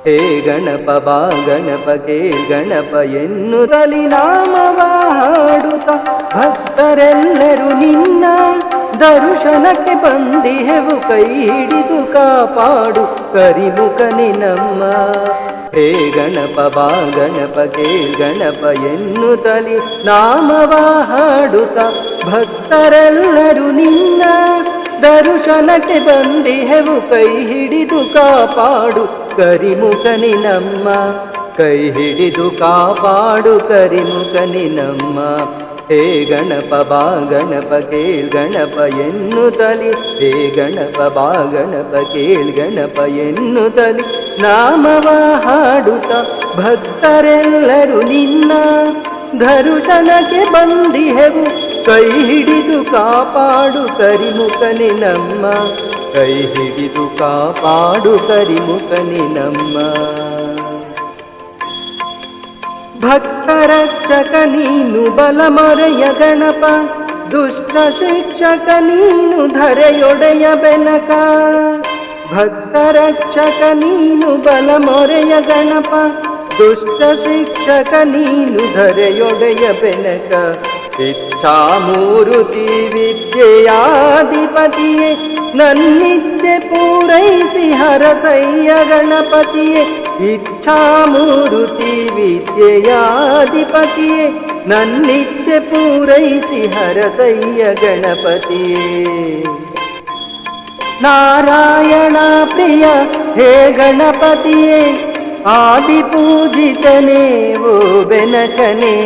ಹೇ ಗಣಪ ಬಾ ಗಣಪ ಕೇಳ್ ಗಣಪ ಎನ್ನುತ್ತಲಿ ನಾಮವ ಹಾಡುತ್ತ ಭಕ್ತರೆಲ್ಲರೂ ನಿನ್ನ ದರ್ಶನಕ್ಕೆ ಬಂದಿಹೆವು. ಕೈ ಹಿಡಿದು ಕಾಪಾಡು ಕರಿಮುಖನೆ ನಮ್ಮ. ಹೇ ಗಣಪ ಬಾ ಗಣಪ ಕೇಳ್ ಗಣಪ ಎನ್ನುತ್ತಲಿ ನಾಮವ ಹಾಡುತ್ತ ಭಕ್ತರೆಲ್ಲರೂ ನಿನ್ನ ದರ್ಶನಕ್ಕೆ ಬಂದಿಹೆವು. ಕೈ ಹಿಡಿದು ಕಾಪಾಡು ಕರಿಮುಖನೆ ನಮ್ಮ. ಕೈ ಹಿಡಿದು ಕಾಪಾಡು ಕರಿಮುಖನೆ ನಮ್ಮ. ಹೇ ಗಣಪ ಬಾ ಗಣಪ ಕೇಳ್ ಗಣಪ ಎನ್ನುತ್ತಲಿ ಹೇ ಗಣಪ ಬಾ ಗಣಪ ಕೇಳ್ ಗಣಪ ಎನ್ನುತ್ತಲಿ ನಾಮವ ಹಾಡುತ್ತ ಭಕ್ತರೆಲ್ಲರೂ ನಿನ್ನ ದರ್ಶನಕ್ಕೆ ಬಂದಿಹೆವು. ಕೈ ಹಿಡಿದು ಕಾಪಾಡು ಕರಿಮುಖನೆ ನಮ್ಮ. ಕೈ ಹಿಡಿದು ಕಾಪಾಡು ಕರಿಮುಖನೆ ನಮ್ಮ. ಭಕ್ತರಕ್ಷಕ ನೀನು ಬಲಮೊರೆಯ ಗಣಪ, ದುಷ್ಟ ಶಿಕ್ಷಕ ನೀನು ಧರೆಯೊಡೆಯ ಬೆನಕ. ಭಕ್ತರಕ್ಷಕ ನೀನು ಬಲಮೊರೆಯ ಗಣಪ, ದುಷ್ಟ ಶಿಕ್ಷಕ ನೀನು ಧರೆಯೊಡೆಯ ಬೆನಕ. ಇಚ್ಛಾಮೂರುತಿ ವಿದ್ಯೆಯಾಧಿಪತಿಯೇ ನನ್ನಿಚ್ಛೆ ಪೂರೈಸಿ ಹರಸಯ್ಯ ಗಣಪತಿಯೇ. ಇಚ್ಛಾಮೂರುತಿ ವಿದ್ಯೆಯಾಧಿಪತಿಯೇ ನನ್ನಿಚ್ಛೆ ಪೂರೈಸಿ ಹರಸಯ್ಯ ಗಣಪತಿಯೇ. ನಾರಾಯಣ ಪ್ರಿಯ ಹೇ ಗಣಪತಿಯೇ ಆದಿಪೂಜಿತನೇ ಓ ಬೆನಕನೇ.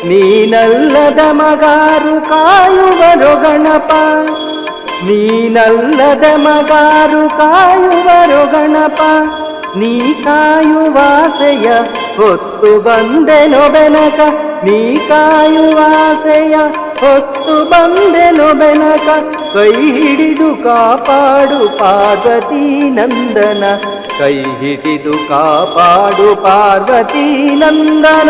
ನೀನಲ್ಲದ ಮಗಾರು ಕಾಯುವರೋ ಗಣಪ, ನೀನಲ್ಲದ ಮಗಾರು ಕಾಯುವರೋ ಗಣಪ. ನೀ ಕಾಯುವಾಸೆಯ ಹೊತ್ತು ಬಂದೆನೋ ಬೆನಕ, ನೀ ಕಾಯುವಾಸೆಯ ಹೊತ್ತು ಬಂದೆನೋ ಬೆನಕ. ಕೈ ಹಿಡಿದು ಕಾಪಾಡು ಪಾರ್ವತೀ ನಂದನ, ಕೈ ಹಿಡಿದು ಕಾಪಾಡು ಪಾರ್ವತೀ ನಂದನ.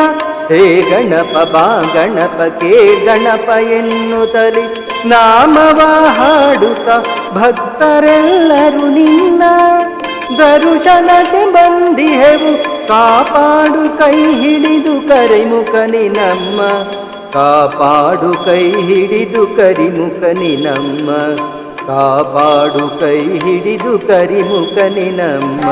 ಹೇ ಗಣಪ ಬಾ ಗಣಪ ಕೇಳ್ ಗಣಪ ಎನ್ನುತ್ತಲಿ ನಾಮವ ಹಾಡುತ್ತ ಭಕ್ತರೆಲ್ಲರೂ ನಿನ್ನ ದರ್ಶನಕ್ಕೆ ಬಂದಿಹೆವು. ಕಾಪಾಡು ಕೈ ಹಿಡಿದು ಕರಿಮುಖನೆ ನಮ್ಮ. ಕಾಪಾಡು ಕೈ ಹಿಡಿದು ಕರಿಮುಖನೆ ನಮ್ಮ. ಕಾಪಾಡು ಕೈ ಹಿಡಿದು ಕರಿಮುಖನೆ ನಮ್ಮ.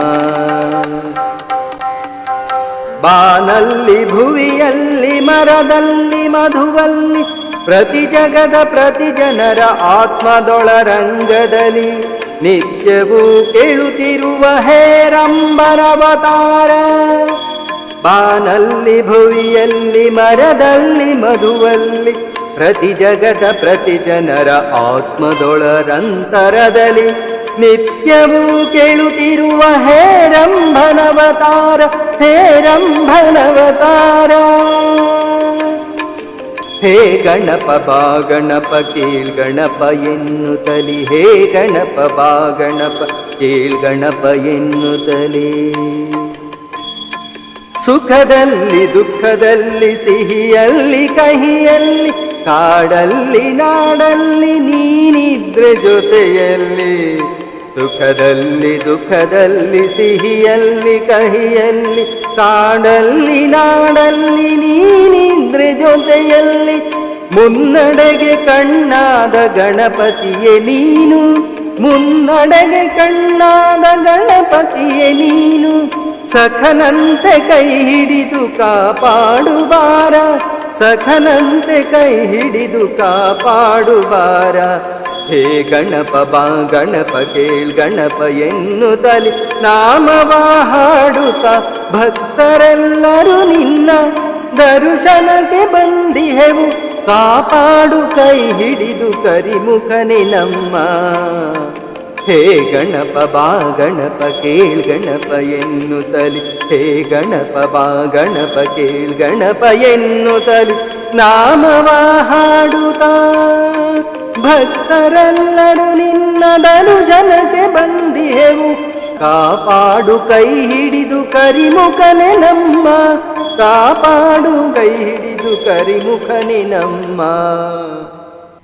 ಬಾನಲ್ಲಿ ಭುವಿಯಲ್ಲಿ ಮರದಲ್ಲಿ ಮಧುವಲ್ಲಿ ಪ್ರತಿ ಜಗದ ಪ್ರತಿ ಜನರ ಆತ್ಮದೊಳರಂಗದಲ್ಲಿ ನಿತ್ಯವೂ ಕೇಳುತ್ತಿರುವ ಹೇರಂಬರವತಾರ. ಬಾನಲ್ಲಿ ಭುವಿಯಲ್ಲಿ ಮರದಲ್ಲಿ ಮಧುವಲ್ಲಿ ಪ್ರತಿ ಜಗದ ಪ್ರತಿ ಜನರ ಆತ್ಮದೊಳರಂತರದಲ್ಲಿ ನಿತ್ಯವೂ ಕೇಳುತ್ತಿರುವ ಹೇರಂಭನವತಾರ ಹೇರಂಭನವತಾರ. ಹೇ ಗಣಪ ಬಾ ಗಣಪ ಕೇಳ್ ಗಣಪ ಎನ್ನುತ್ತಲಿ ಹೇ ಗಣಪ ಬಾ ಗಣಪ ಕೇಳ್ ಗಣಪ ಎನ್ನುತ್ತಲಿ. ಸುಖದಲ್ಲಿ ದುಃಖದಲ್ಲಿ ಸಿಹಿಯಲ್ಲಿ ಕಹಿಯಲ್ಲಿ ಕಾಡಲ್ಲಿ ನಾಡಲ್ಲಿ ನೀನಿದ್ರೆ ಜೊತೆಯಲ್ಲಿ. ಸುಖದಲ್ಲಿ ದುಃಖದಲ್ಲಿ ಸಿಹಿಯಲ್ಲಿ ಕಹಿಯಲ್ಲಿ ಕಾಡಲ್ಲಿ ನಾಡಲ್ಲಿ ನೀನಿದ್ರೆ ಜೊತೆಯಲ್ಲಿ. ಮುನ್ನಡೆಗೆ ಕಣ್ಣಾದ ಗಣಪತಿಯೇ ನೀನು, ಮುನ್ನಡೆಗೆ ಕಣ್ಣಾದ ಗಣಪತಿಯೇ ನೀನು. ಸಖನಂತೆ ಕೈ ಹಿಡಿದು ಕಾಪಾಡುವಾರ, ಸಖನಂತೆ ಕೈ ಹಿಡಿದು ಕಾಪಾಡುವಾರ. ಹೇ ಗಣಪ ಬಾ ಗಣಪ ಕೇಳ್ ಗಣಪ ಎನ್ನುತ್ತಲಿ ನಾಮವ ಹಾಡುತ್ತ ಭಕ್ತರೆಲ್ಲರೂ ನಿನ್ನ ದರ್ಶನಕ್ಕೆ ಬಂದಿಹೆವು. ಕಾಪಾಡು ಕೈ ಹಿಡಿದು ಕರಿಮುಖನೆ ನಮ್ಮ. ಹೇ ಗಣಪ ಬಾ ಗಣಪ ಕೇಳ್ ಗಣಪ ಎನ್ನುತ್ತಲಿ ಹೇ ಗಣಪ ಬಾ ಗಣಪ ಕೇಳ್ ಗಣಪ ಎನ್ನುತ್ತಲಿ ನಾಮವ ಹಾಡುತ್ತ ಭಕ್ತರೆಲ್ಲರೂ ನಿನ್ನ ದರ್ಶನಕ್ಕೆ ಬಂದಿಹೆವು. ಕಾಪಾಡು ಕೈ ಹಿಡಿದು ಕರಿಮುಖನೆ ನಮ್ಮ, ಕಾಪಾಡು ಕೈ ಹಿಡಿದು ಕರಿಮುಖನೆ ನಮ್ಮ.